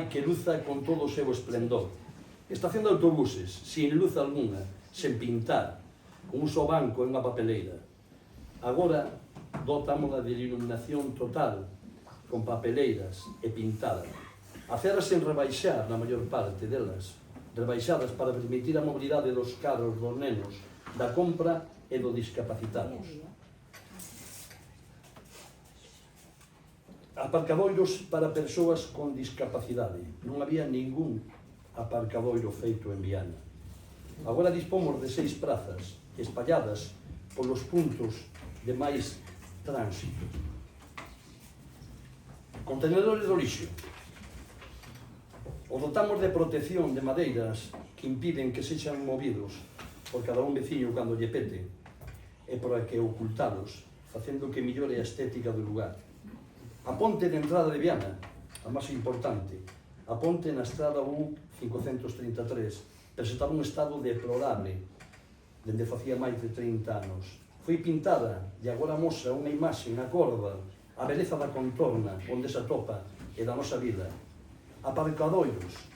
que luza con todo o seu esplendor. Estación de autobuses, sin luz alguna, sen pintar, con un só banco e unha papeleira. Agora dotámola de iluminación total, con papeleiras e pintada. Aceras sen rebaixar na maior parte delas, rebaixadas para permitir a mobilidade dos carros, dos nenos, da compra e dos discapacitados. Aparcadoiros para persoas con discapacidade. Non había ningún aparcadoiro feito en Viana. Agora dispomos de 6 prazas espalladas polos puntos de máis tránsito. Contenedores do lixo. O dotamos de protección de madeiras que impiden que sexan movidos por cada un veciño cando lle pete e por que ocultalos, facendo que millore a estética do lugar. A ponte de entrada de Viana, a máis importante, a ponte na estrada U533, presentaba un estado deplorable dende facía máis de 30 anos. Foi pintada e agora mostra unha imaxe na corda a beleza da contorna onde se atopa e da nosa vida. Aparcadoiros